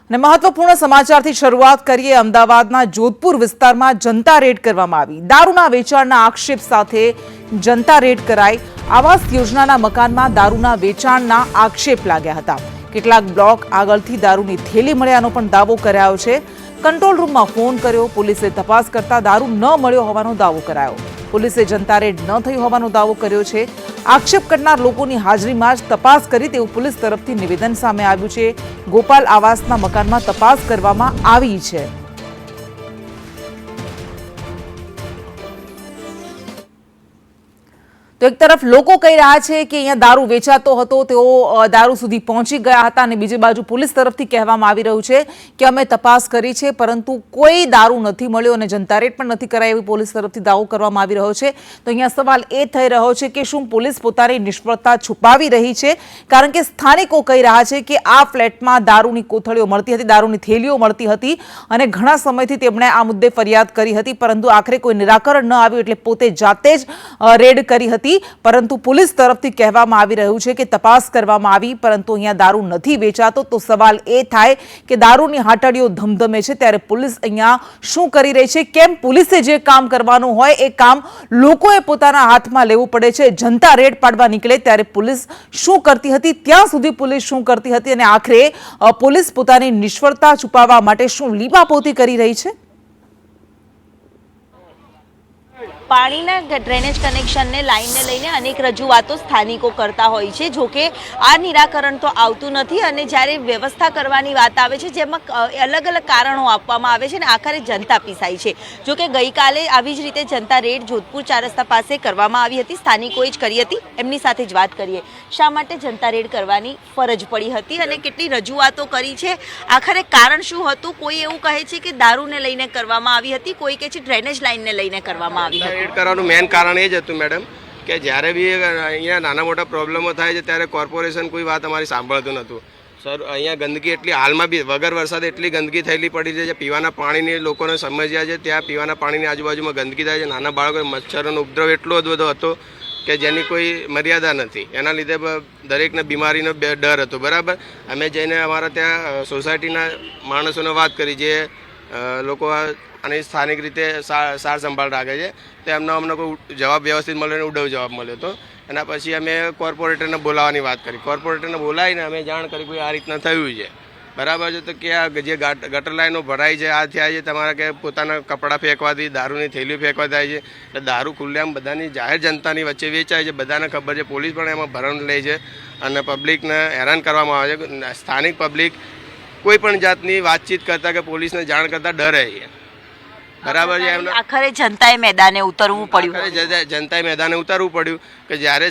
અને મહત્વપૂર્ણ સમાચારથી શરૂઆત કરીએ। અમદાવાદના જોધપુર વિસ્તારમાં જનતા રેડ કરવામાં આવી। દારૂના વેચાણના આક્ષેપ સાથે જનતા રેડ કરાઈ। આવાસ યોજનાના મકાનમાં દારૂના વેચાણના આક્ષેપ લાગ્યા હતા। કેટલાક બ્લોક આગળથી દારૂની થેલી મળ્યાનો પણ દાવો કરાયો છે। કંટ્રોલ રૂમમાં ફોન કર્યો, પોલીસે તપાસ કરતા દારૂ ન મળ્યો હોવાનો દાવો કરાયો। પોલીસે જનતા રેડ ન થઈ હોવાનો દાવો કર્યો છે। આક્ષેપ કરનાર લોકોની હાજરીમાં જ તપાસ કરી તેવું પોલીસ તરફથી નિવેદન સામે આવ્યું છે। ગોપાલ આવાસના મકાનમાં તપાસ કરવામાં આવી છે। તો એક તરફ લોકો કહી રહ્યા છે કે અહીંયા દારૂ વેચાતો હતો, તેઓ દારૂ સુધી પહોંચી ગયા હતા, અને બીજી બાજુ પોલીસ તરફથી કહેવામાં આવી રહ્યું છે કે અમે તપાસ કરી છે પરંતુ કોઈ દારૂ નથી મળ્યો અને જનતા રેડ પણ નથી કરાઈ, એવી પોલીસ તરફથી દાવો કરવામાં આવી રહ્યો છે। તો અહીંયા સવાલ એ થઈ રહ્યો છે કે શું પોલીસ પોતાની નિષ્ફળતા છુપાવી રહી છે? કારણ કે સ્થાનિકો કહી રહ્યા છે કે આ ફ્લેટમાં દારૂની કોથળીઓ મળતી હતી, દારૂની થેલીઓ મળતી હતી અને ઘણા સમયથી તેમણે આ મુદ્દે ફરિયાદ કરી હતી, પરંતુ આખરે કોઈ નિરાકરણ ન આવ્યું એટલે પોતે જાતે જ રેડ કરી હતી। પરંતુ પોલીસ તરફથી કહેવામાં આવી રહ્યું છે કે તપાસ કરવામાં આવી પરંતુ અહીંયા દારૂ નથી વેચાતો। તો સવાલ એ થાય કે દારૂની હાટડીઓ ધમધમે છે ત્યારે પોલીસ અહીંયા શું કરી રહી છે? કેમ પોલીસે જે કામ કરવાનું હોય એ કામ લોકોએ પોતાના હાથમાં લેવું પડે છે? જનતા રેડ પાડવા નીકળે ત્યારે પોલીસ શું કરતી હતી, ત્યાં સુધી પોલીસ શું કરતી હતી, અને આખરે પોલીસ પોતાની નિષ્ફળતા છુપાવવા માટે શું લીપાપોતી કરી રહી છે? પાણીના ડ્રેનેજ કનેક્શનને લાઈનને લઈને અનેક રજૂઆતો સ્થાનિકો કરતા હોય છે। જોકે આ નિરાકરણ તો આવતું નથી અને જ્યારે વ્યવસ્થા કરવાની વાત આવે છે જેમાં અલગ અલગ કારણો આપવામાં આવે છે અને આખરે જનતા પીસાય છે। જોકે ગઈકાલે આવી જ રીતે જનતા રેડ જોધપુર 4 રસ્તા પાસે કરવામાં આવી હતી, સ્થાનિકોએ જ કરી હતી। એમની સાથે જ વાત કરીએ, શા માટે જનતા રેડ કરવાની ફરજ પડી હતી અને કેટલી રજૂઆતો કરી છે, આખરે કારણ શું હતું? કોઈ એવું કહે છે કે દારૂને લઈને કરવામાં આવી હતી, કોઈ કહે છે ડ્રેનેજ લાઈનને લઈને કરવામાં આવી હતી। રેડ કરવાનું મેઇન કારણ એ જ હતું મેડમ કે જ્યારે બી અહીંયા નાના મોટા પ્રોબ્લેમો થાય છે ત્યારે કોર્પોરેશન કોઈ વાત અમારી સાંભળતું નહોતું। સર અહીંયા ગંદકી એટલી હાલમાં બી વગર વરસાદે એટલી ગંદકી થયેલી પડી છે, પીવાના પાણીની લોકોને સમસ્યા છે, ત્યાં પીવાના પાણીની આજુબાજુમાં ગંદકી થાય છે, નાના બાળકો મચ્છરોનો ઉપદ્રવ એટલો બધો હતો કે જેની કોઈ મર્યાદા નથી। એના લીધે દરેકને બીમારીનો ડર હતો, બરાબર। અમે જઈને અમારા ત્યાં સોસાયટીના માણસોને વાત કરી, જે લોકો અને સ્થાનિક રીતે સાર સંભાળ રાખે છે, તો એમનો અમને કોઈ જવાબ વ્યવસ્થિત મળ્યો ને ઉડવ જવાબ મળ્યો હતો। એના પછી અમે કોર્પોરેટરને બોલાવવાની વાત કરી, કોર્પોરેટરને બોલાવીને અમે જાણ કરી કે આ રીતના થયું છે, બરાબર છે। તો કે આ જે ગટર લાઈનો ભરાઈ છે, આ થયા છે, તમારા કે પોતાના કપડાં ફેંકવાથી, દારૂની થેલીઓ ફેંકવા થાય છે, એટલે દારૂ ખુલ્લેઆમ બધાની જાહેર જનતાની વચ્ચે વેચાય છે, બધાને ખબર છે, પોલીસ પણ એમાં ભરણ લે છે અને પબ્લિકને હેરાન કરવામાં આવે છે। સ્થાનિક પબ્લિક કોઈ પણ જાતની વાતચીત કરતા કે પોલીસને જાણ કરતા ડરે છે, બરાબર છે। એમને આખરે જનતાએ મેદાને ઉતરવું પડ્યું, જનતાએ મેદાને ઉતરવું પડ્યું કે જ્યારે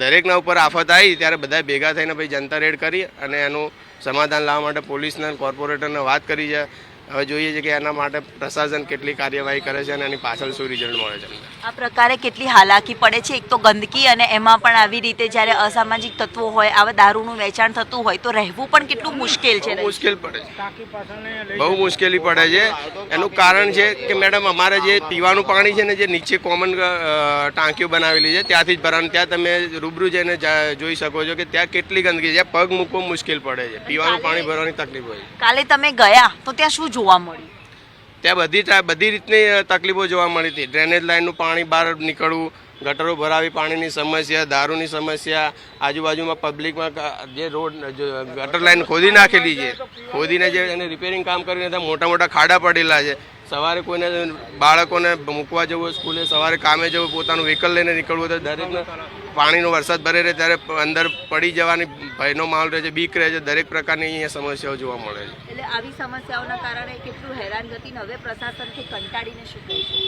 દરેકના ઉપર આફત આવી ત્યારે બધા ભેગા થઈને ભાઈ જનતા રેડ કરી અને એનું સમાધાન લાવવા માટે પોલીસને કોર્પોરેટરને વાત કરી છે। હવે જોઈએ છે કે એના માટે પ્રશાસન કેટલી કાર્યવાહી કરે છે અને એની પાછળ શું રિઝલ્ટ મળે છે। આ પ્રકારે કેટલી હાલાકી પડે છે, એક તો ગંદકી અને એમાં પણ આવી રીતે જ્યારે અસામાજિક તત્વો હોય, આવા દારૂનું વેચાણ થતું હોય તો રહેવું પણ કેટલું મુશ્કેલ છે। મુશ્કેલ પડે છે, બહુ મુશ્કેલી પડે છે। એનું કારણ છે કે મેડમ અમારે જે પીવાનું પાણી છે ને, જે નીચે કોમન ટાંકીઓ બનાવેલી છે ત્યાંથી જ ભરાવાનું, ત્યાં તમે રૂબરૂ જઈને જોઈ શકો છો કે ત્યાં કેટલી ગંદકી છે, પગ મૂકવો મુશ્કેલ પડે છે, પીવાનું પાણી ભરવાની તકલીફ હોય છે। કાલે તમે ગયા તો ત્યાં શું જોવા મળ્યું? ત્યાં બધી રીતની તકલીફો જોવા મળી હતી। ડ્રેનેજ લાઇનનું પાણી બહાર નીકળવું, ગટરો ભરાવી, પાણીની સમસ્યા, દારૂની સમસ્યા, આજુબાજુમાં પબ્લિકમાં જે રોડ ગટર લાઈન ખોદી નાખેલી છે, ખોદીને જે એને રિપેરિંગ કામ કરીને ત્યાં મોટા મોટા ખાડા પડેલા છે। સવારે કોઈને બાળકોને મૂકવા જવું હોય સ્કૂલે, સવારે કામે જવું, પોતાનું વ્હીકલ લઈને નીકળવું તો દરેકને પાણીનો વરસાદ ભરે રહે ત્યારે અંદર પડી જવાની ભયનો માહોલ રહે છે, બીક રહે છે, દરેક પ્રકારની અહીંયા સમસ્યાઓ જોવા મળે છે। એટલે આવી સમસ્યાઓના કારણે કેટલું હેરાનગતિ, હવે પ્રશાસનથી કંટાળીને શું કહીશું?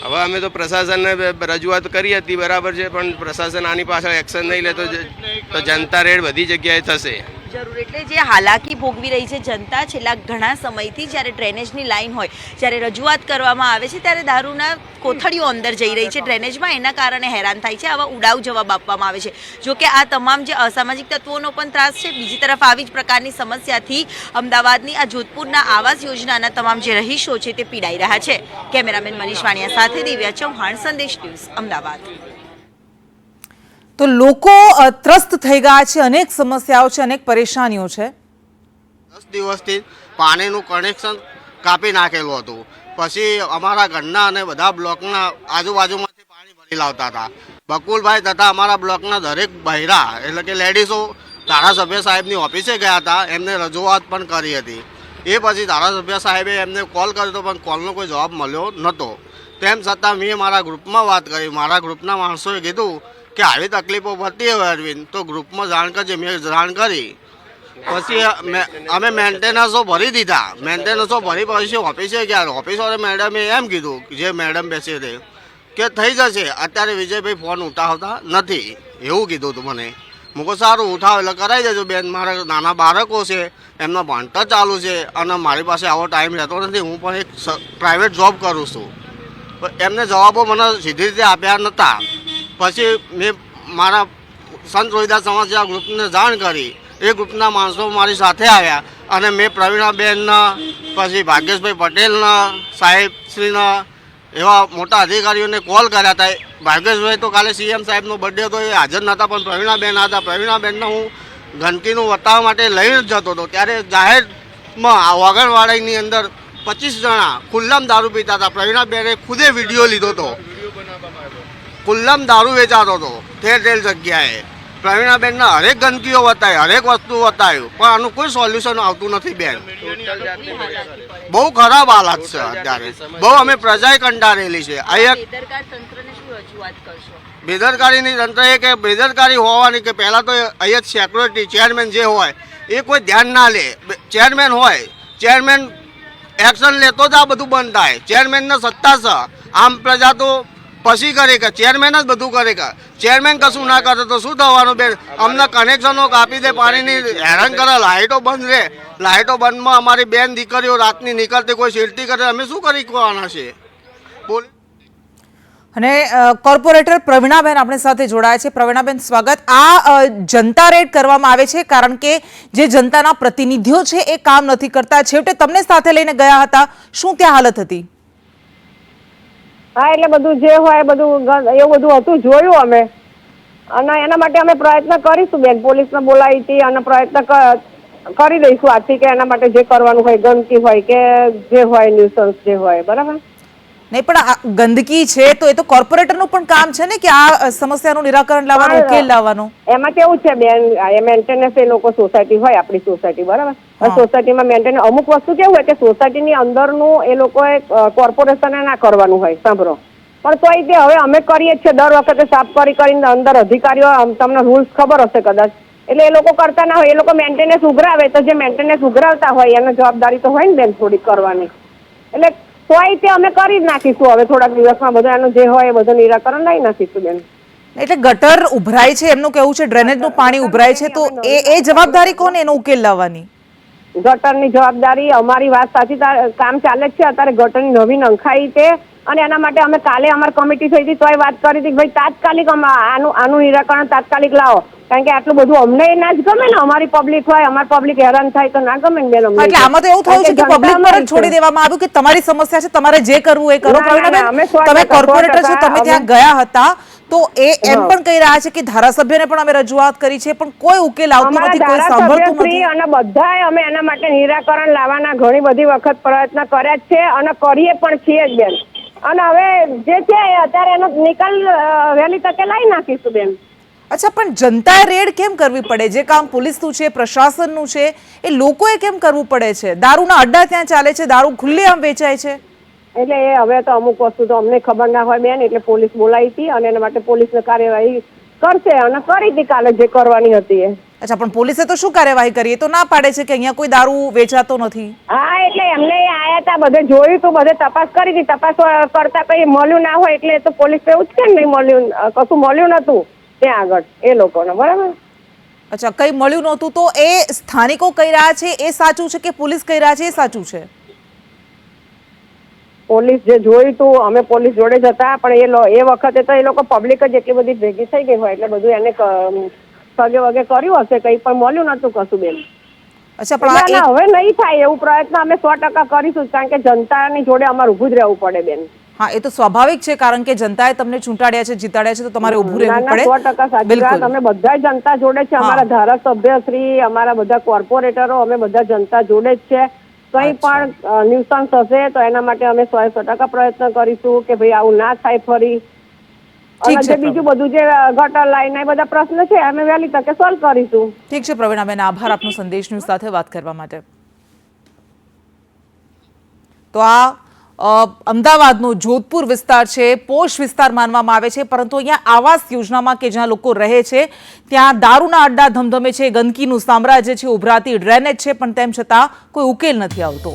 હવે અમે તો પ્રશાસનને રજૂઆત કરી હતી, બરાબર છે, પણ પ્રશાસન આની પાછળ એક્શન નહીં લે તો જનતા રેડ બધી જગ્યાએ થશે। જરૂર, એટલે જે હાલાકી ભોગવી રહી છે જનતા છેલ્લા ઘણા સમયથી, જ્યારે ડ્રેનેજની લાઈન હોય, જ્યારે રજૂઆત કરવામાં આવે છે ત્યારે દારૂના કોથળીઓ અંદર જઈ રહી છે ડ્રેનેજમાં, એના કારણે હેરાન થાય છે, આવા ઉડાવ જવાબ આપવામાં આવે છે। જોકે આ તમામ જે અસામાજિક તત્વોનો પણ ત્રાસ છે, બીજી તરફ આવી જ પ્રકારની સમસ્યાથી અમદાવાદની આ જોધપુરના આવાસ યોજનાના તમામ જે રહીશો છે તે પીડાઈ રહ્યા છે। કેમેરામેન મનીષ વાણિયા સાથે દિવ્યા ચૌહાણ, સંદેશ ન્યૂઝ, અમદાવાદ। તો લોકો ત્રસ્ત થઈ ગયા છે, અનેક સમસ્યાઓ છે, અનેક પરેશાનીઓ છે। 10 દિવસથી પાણીનું કનેક્શન કાપી નાખેલું હતું. પછી અમારા ઘરના અને બધા બ્લોકના આજુબાજુમાંથી પાણી ભરી લાવતા હતા. બકુલભાઈ તથા અમારા બ્લોકના દરેક બહેરા એટલે કે લેડીઝો ધારાસભ્ય સાહેબની ઓફિસે ગયા હતા, એમને રજૂઆત પણ કરી હતી. એ પછી ધારાસભ્ય સાહેબે એમને કોલ કર્યો પણ કોલનો કોઈ જવાબ મળ્યો નહોતો. તેમ છતાં મેં મારા ગ્રુપમાં વાત કરી. મારા ગ્રુપના માણસોએ કીધું કે આવી તકલીફો પડતી હોય અરવિંદ તો ગ્રુપમાં જાણ કરજે. મેં જાણ કરી. પછી અમે મેન્ટેનન્સો ભરી દીધા. મેન્ટેનન્સો ભરી પછી ઓફિસે ગયા. ઓફિસવાળા મેડમે એમ કીધું, જે મેડમ બેસે તે, કે થઈ જશે. અત્યારે વિજયભાઈ ફોન ઉઠાવતા નથી એવું કીધું હતું મને. હું કહું સારું, ઉઠાવ એટલે કરાવી દેજો બેન. મારા નાના બાળકો છે, એમના ભણતર ચાલુ છે અને મારી પાસે આવો ટાઈમ રહેતો નથી. હું પણ એક પ્રાઇવેટ જોબ કરું છું. એમને જવાબો મને સીધી રીતે આપ્યા નહોતા. પછી મેં મારા સંત રોહિદાસ સમાજના ગ્રુપને જાણ કરી. એ ગ્રુપના માણસો મારી સાથે આવ્યા અને મેં પ્રવીણાબેનના, પછી ભાગ્યેશભાઈ પટેલના, સાહેબશ્રીના એવા મોટા અધિકારીઓને કોલ કર્યા હતા. ભાગ્યેશભાઈ તો કાલે સીએમ સાહેબનો બર્થડે હતો, એ હાજર નહોતા, પણ પ્રવીણાબેન હતા. પ્રવીણાબેનને હું ગંદકીનું વટાવવા માટે લઈને જ જતો હતો. ત્યારે જાહેરમાં વાગણવાડાની અંદર 25 જણા ખુલ્લામ દારૂ પીતા હતા. પ્રવીણાબેને ખુદે વિડીયો લીધો હતો. ખુલ્લામ દારૂ વેચાતો હતો ઠેર ઠેર જગ્યાએ. પ્રવીણાબેનના હરેક ગંદકીઓ બતાવી, હરેક વસ્તુ બતાવ્યું, પણ આનું કોઈ સોલ્યુશન આવતું નથી બેન. બહુ ખરાબ હાલત છે અત્યારે. બહુ અમે પ્રજાએ કંટાળેલી છે. અહીંયા બેદરકારીની તંત્ર એ કે બેદરકારી હોવાની કે પહેલાં તો અહીંયા સિક્યોરિટી ચેરમેન જે હોય એ કોઈ ધ્યાન ના લે. ચેરમેન હોય, ચેરમેન એક્શન લેતો જ આ બધું બંધ થાય. ચેરમેનને સત્તા છે. આમ પ્રજા તો પછી કરે કે ચેરમેન જ બધું કરે કે. ચેરમેન કશું ના કરે તો શું થવાનું બેન? અમને કનેક્શનો કાપી દે, પાણીની હેરાન કરે, લાઇટો બંધ રહે. લાઇટો બંધમાં અમારી બેન દીકરીઓ રાતની નીકળતી કોઈ શેરતી કરે, અમે શું કરી કરવાના છે બોલ. અને કોર્પોરેટર પ્રવીણાબેન આપણી સાથે જોડાયા છે. પ્રવીણાબેન, સ્વાગત. આ જનતા રેડ કરવામાં આવે છે કારણ કે જે જનતાના પ્રતિનિધિઓ છે એ કામ નથી કરતા. છેવટે તમને સાથે લઈને ગયા હતા, શું ત્યાં હાલત હતી? હા, એટલે બધું જે હોય બધું એવું બધું હતું, જોયું અમે. અને એના માટે અમે પ્રયત્ન કરીશું બેન. પોલીસને બોલાવી હતી અને પ્રયત્ન કરી દઈશું આજથી કે એના માટે જે કરવાનું હોય, ગંદકી હોય કે જે હોય, ન્યુસન્સ જે હોય, બરાબર. નહીં, પણ આ ગંદકી છે તો એ તો કોર્પોરેટરનું પણ કામ છે ને કે આ સમસ્યાનું નિરાકરણ લાવવાનું, ઉકેલ લાવવાનો. એમાં કેવું છે બેન, એ મેન્ટેનન્સ એ લોકો સોસાયટી હોય, આપણી સોસાયટી, બરાબર. સોસાયટીમાં મેન્ટેનન્સ અમુક વસ્તુ કેવું હોય કે સોસાયટીની અંદરનું એ લોકોએ કોર્પોરેશને ના કરવાનું હોય, સાંભળો. પણ તોય તે હવે અમે કરીએ છીએ દર વખતે સાફ કરીને અંદર અધિકારીઓ, તમને રૂલ્સ ખબર હશે કદાચ, એટલે એ લોકો કરતા ના હોય. એ લોકો મેન્ટેનન્સ ઉઘરાવે તો જે મેન્ટેનન્સ ઉઘરાવતા હોય એને જવાબદારી તો હોય ને બેન થોડી કરવાની. એટલે તોય તે અમે કરી જ નાખીશું હવે થોડાક દિવસમાં. બધું એનું જે હોય એ બધું નિરાકરણ લઈ નાખીશું બેન. એટલે ગટર ઉભરાય છે એમનું કેવું છે, ડ્રેનેજનું પાણી ઉભરાય છે, તો એ જવાબદારી કોને એનો ઉકેલ લાવવાની? ગટરની જવાબદારી અમારી. વાત સાચી, કામ ચાલે જ છે અત્યારે. ગટરની નવી નંખાઈ છે અને એના માટે અમે કાલે અમારી કમિટી થઈ હતી તોય વાત કરી હતી કે ભાઈ તાત્કાલિક આનું નિરાકરણ તાત્કાલિક લાવો. કારણ કે આટલું બધું અમને ના જ ગમે ને. અમારી પબ્લિક હોય, અમારી પબ્લિક હેરાન થાય તો ના ગમે ને બેન અમને. એટલે આમાં તો એવું થયું છે કે પબ્લિક પર જ છોડી દેવામાં આવ્યું કે તમારી સમસ્યા છે, તમારે જે કરવું એ કરો. તમે કોર્પોરેટર છો, તમે ત્યાં ગયા હતા તો એમ પણ કહી રહ્યા છે કે ધારાસભ્યને પણ અમે રજૂઆત કરી છે પણ કોઈ ઉકેલ આવતો નથી, કોઈ સાંભળતું નથી. અને બધાએ અમે એના માટે નિરાકરણ લાવવાના ઘણી બધી વખત પ્રયત્ન કર્યા જ છે અને કરીએ પણ છીએ જ બેન. અને હવે જે છે અત્યારે એનો નિકાલ વહેલી તકે લાવી નાખીશું બેન. અચ્છા, પણ જનતાએ રેડ કેમ કરવી પડે? જે કામ પોલીસનું છે, પ્રશાસનનું છે, એ લોકોએ કેમ કરવું પડે છે? દારૂના અડ્ડા ત્યાં ચાલે છે, દારૂ ખુલ્લેઆમ વેચાય છે. એટલે એ હવે તો અમુક વસ્તુ તો અમને ખબર ના હોય બેન, એટલે પોલીસ બોલાવી હતી અને એના માટે પોલીસને કાર્યવાહી કરશે અને કરી હતી કાલે જે કરવાની હતી એ. અચ્છા, પણ પોલીસે તો શું કાર્યવાહી કરી? તો ના પાડે છે કે અહીંયા કોઈ દારૂ વેચાતો નથી. હા, એટલે એમને આયા હતા, બધે જોયું તું, બધે તપાસ કરી હતી. તપાસ કરતા કઈ મળ્યું ના હોય એટલે તો પોલીસ એવું જ કે નહીં મળ્યું, કશું મળ્યું નતું ત્યાં આગળ એ લોકોને, બરાબર. અચ્છા, કઈ મળ્યું નહોતું તો એ સ્થાનિકો કહી રહ્યા છે એ સાચું છે કે પોલીસ કહી રહ્યા છે એ સાચું છે? પોલીસ જે જોયું તું, અમે પોલીસ જોડે જ હતા, પણ એ વખતે તો એ લોકો પબ્લિક જ એટલી બધી ભેગી થઈ ગઈ હોય એટલે બધું એને સગે વગે કર્યું હશે, કઈ પણ મળ્યું નતું કશું બેન. અચ્છા, પણ હવે નહીં થાય એવું પ્રયત્ન અમે 100% કરીશું, કારણ કે જનતાની જોડે અમારે ઊભું જ રહેવું પડે બેન. હા, એ તો સ્વાભાવિક છે, કારણ કે જનતાએ તમને ચૂંટાડ્યા છે, જીતાડ્યા છે, તો તમારે ઊભું રહેવું પડે. 100% સાચી વાત. અમે બધા જનતા જોડે છે, અમારા ધારાસભ્ય શ્રી, અમારા બધા કોર્પોરેટરો, અમે બધા જનતા જોડે જ છે. કંઈ પણ ન્યુસન્સ હશે તો એના માટે અમે 100% પ્રયત્ન કરીશું કે ભાઈ આવું ના થાય ફરી. અને જે બીજું બધું જે ગટર લાઈન એ બધા પ્રશ્ન છે અમે વહેલી તકે સોલ્વ કરીશું. ઠીક છે પ્રવીણાબેન, આભાર આપનો સંદેશ ન્યૂઝ સાથે વાત કરવા માટે. તો આ અમદાવાદનો જોધપુર વિસ્તાર છે, પોશ વિસ્તાર માનવામાં આવે છે, પરંતુ અહીંયા આવાસ યોજનામાં કે જ્યાં લોકો રહે છે ત્યાં દારૂના અડ્ડા ધમધમે છે, ગંદકીનું સામ્રાજ્ય છે, ઉભરાતી ડ્રેનેજ છે, પણ તેમ છતાં કોઈ ઉકેલ નથી આવતો.